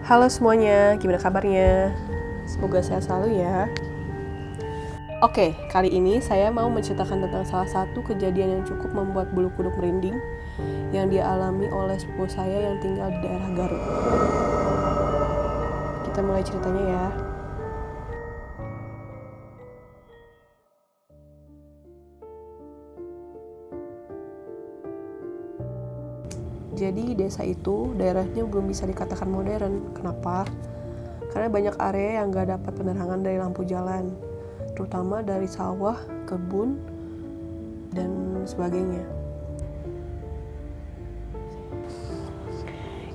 Halo semuanya, gimana kabarnya? Semoga sehat selalu ya. Oke, kali ini saya mau menceritakan tentang salah satu kejadian yang cukup membuat bulu kuduk merinding yang dialami oleh sepupu saya yang tinggal di daerah Garut. Kita mulai ceritanya ya. Jadi desa itu daerahnya belum bisa dikatakan modern. Kenapa? Karena banyak area yang gak dapat penerangan dari lampu jalan, terutama dari sawah, kebun, dan sebagainya.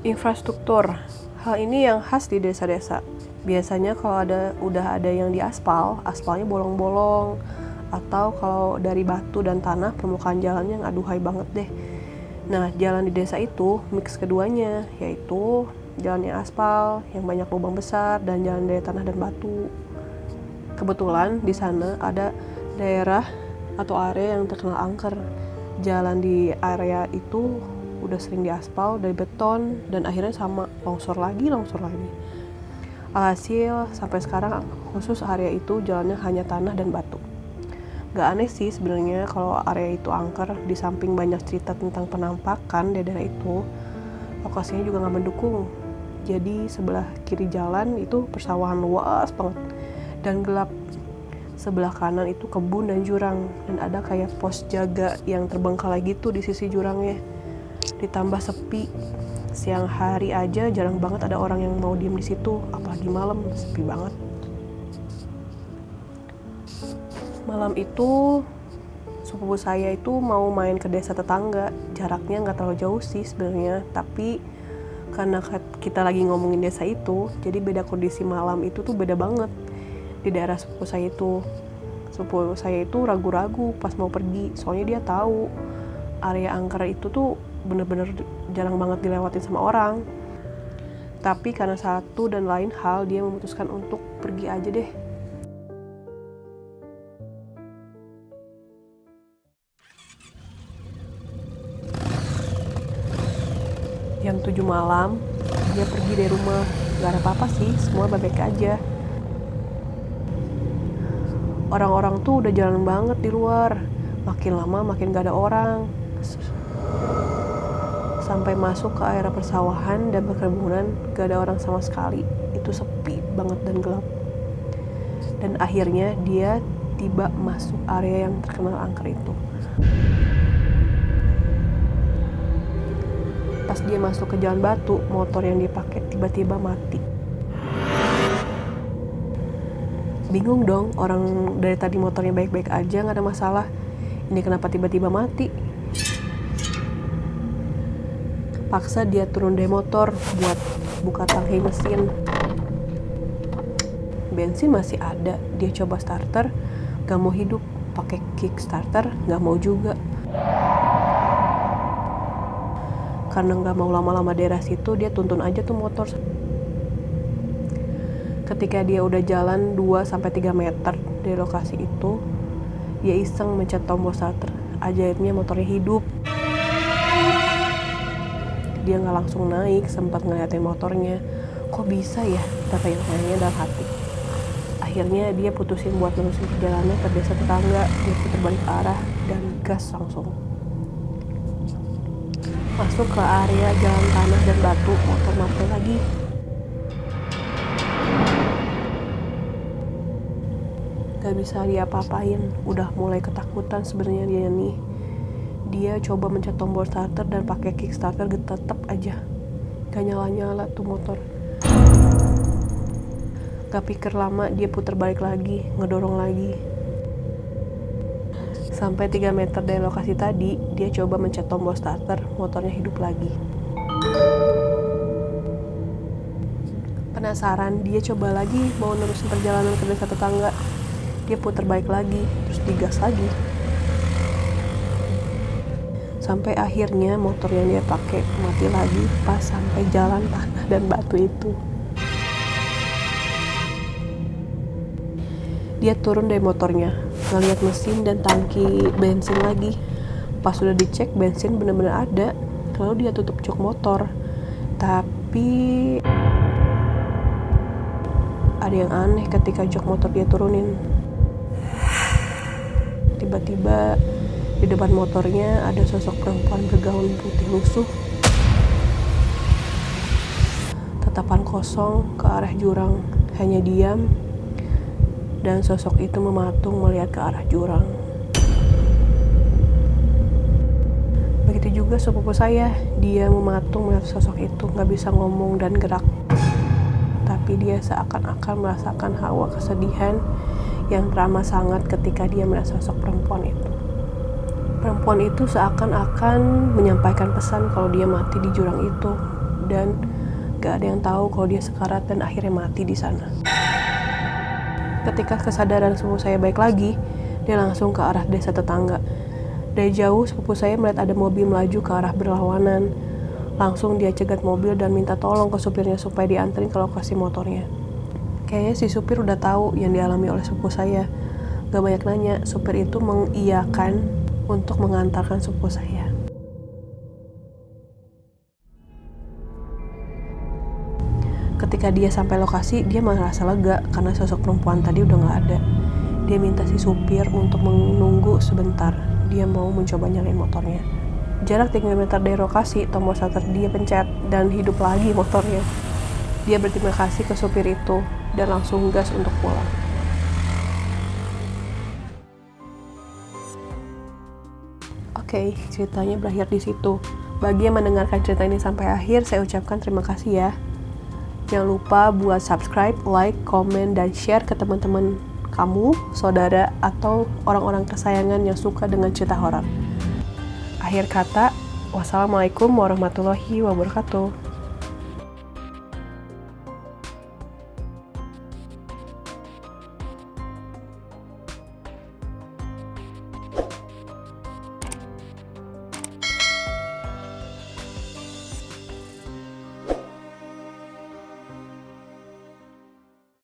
Infrastruktur, hal ini yang khas di desa-desa. Biasanya kalau udah ada yang diaspal, aspalnya bolong-bolong, atau kalau dari batu dan tanah permukaan jalannya aduhai banget deh. Nah, jalan di desa itu mix keduanya, yaitu jalan yang aspal, yang banyak lubang besar, dan jalan dari tanah dan batu. Kebetulan di sana ada daerah atau area yang terkenal angker. Jalan di area itu udah sering diaspal dari beton dan akhirnya sama longsor lagi. Alhasil sampai sekarang khusus area itu jalannya hanya tanah dan batu. Gak aneh sih sebenarnya kalau area itu angker, di samping banyak cerita tentang penampakan di daerah itu, lokasinya juga gak mendukung. Jadi sebelah kiri jalan itu persawahan luas banget dan gelap. Sebelah kanan itu kebun dan jurang, dan ada kayak pos jaga yang terbengkalai gitu di sisi jurangnya. Ditambah sepi, siang hari aja jarang banget ada orang yang mau diem di situ, apalagi malam, sepi banget. Malam itu sepupu saya itu mau main ke desa tetangga, jaraknya nggak terlalu jauh sih sebenarnya, tapi karena kita lagi ngomongin desa itu, jadi beda kondisi malam itu tuh beda banget. Di daerah sepupu saya itu ragu-ragu pas mau pergi, soalnya dia tahu area angker itu tuh bener-bener jarang banget dilewatin sama orang. Tapi karena satu dan lain hal, dia memutuskan untuk pergi aja deh. Jam 7 malam, dia pergi dari rumah. Gak ada apa-apa sih, semua baik-baik aja. Orang-orang tuh udah jalan banget di luar. Makin lama makin gak ada orang. Sampai masuk ke area persawahan dan perkebunan, gak ada orang sama sekali. Itu sepi banget dan gelap. Dan akhirnya dia tiba masuk area yang terkenal angker itu. Pas dia masuk ke jalan batu, motor yang dia pakai tiba-tiba mati. Bingung dong, orang dari tadi motornya baik-baik aja, gak ada masalah. Ini kenapa tiba-tiba mati? Paksa dia turun dari motor buat buka tangki mesin. Bensin masih ada, dia coba starter, gak mau hidup. Pakai kick starter, gak mau juga. Karena gak mau lama-lama daerah situ, dia tuntun aja tuh motor. Ketika dia udah jalan 2-3 meter dari lokasi itu, dia iseng mencet tombol starter. Ajaibnya motornya hidup. Dia gak langsung naik, sempat ngeliatin motornya. Kok bisa ya? Tanya dalam hati. Akhirnya dia putusin buat nerusin perjalanannya ke desa tetangga. Dia putar balik arah dan gas langsung. Masuk ke area jalan tanah dan batu, motor mati lagi. Gak bisa dia apa-apain, udah mulai ketakutan sebenarnya dia nih. Dia coba mencet tombol starter dan pakai kick starter, tetep aja gak nyala-nyala tuh motor. Gak pikir lama, dia putar balik lagi, ngedorong lagi. Sampai 3 meter dari lokasi tadi, dia coba mencet tombol starter, motornya hidup lagi. Penasaran, dia coba lagi mau nerusin perjalanan ke desa tetangga. Dia putar balik lagi, terus digas lagi. Sampai akhirnya motor yang dia pakai mati lagi pas sampai jalan tanah dan batu itu. Dia turun dari motornya, ngeliat mesin dan tangki bensin lagi. Pas sudah dicek, bensin benar-benar ada. Lalu dia tutup jok motor. Tapi Ada yang aneh ketika jok motor dia turunin. Tiba-tiba di depan motornya ada sosok perempuan bergaun putih lusuh. Tatapan kosong ke arah jurang, hanya diam, dan sosok itu mematung melihat ke arah jurang. Begitu juga sepupu saya, dia mematung melihat sosok itu, gak bisa ngomong dan gerak. Tapi dia seakan-akan merasakan hawa kesedihan yang teramat sangat ketika dia melihat sosok perempuan itu. Perempuan itu seakan-akan menyampaikan pesan kalau dia mati di jurang itu, dan gak ada yang tahu kalau dia sekarat dan akhirnya mati di sana. Ketika kesadaran sepupu saya baik lagi, dia langsung ke arah desa tetangga. Dari jauh sepupu saya melihat ada mobil melaju ke arah berlawanan. Langsung dia cegat mobil dan minta tolong ke supirnya supaya dianterin ke lokasi motornya. Kayaknya si supir udah tahu yang dialami oleh sepupu saya. Gak banyak nanya, supir itu mengiyakan untuk mengantarkan sepupu saya. Ketika dia sampai lokasi, dia merasa lega karena sosok perempuan tadi udah gak ada. Dia minta si supir untuk menunggu sebentar. Dia mau mencoba nyalain motornya. Jarak 3 meter dari lokasi, tombol starter dia pencet dan hidup lagi motornya. Dia berterima kasih ke supir itu dan langsung gas untuk pulang. Oke, ceritanya berakhir di situ. Bagi yang mendengarkan cerita ini sampai akhir, saya ucapkan terima kasih ya. Jangan lupa buat subscribe, like, komen, dan share ke teman-teman kamu, saudara, atau orang-orang kesayangan yang suka dengan cerita horor. Akhir kata, wassalamualaikum warahmatullahi wabarakatuh.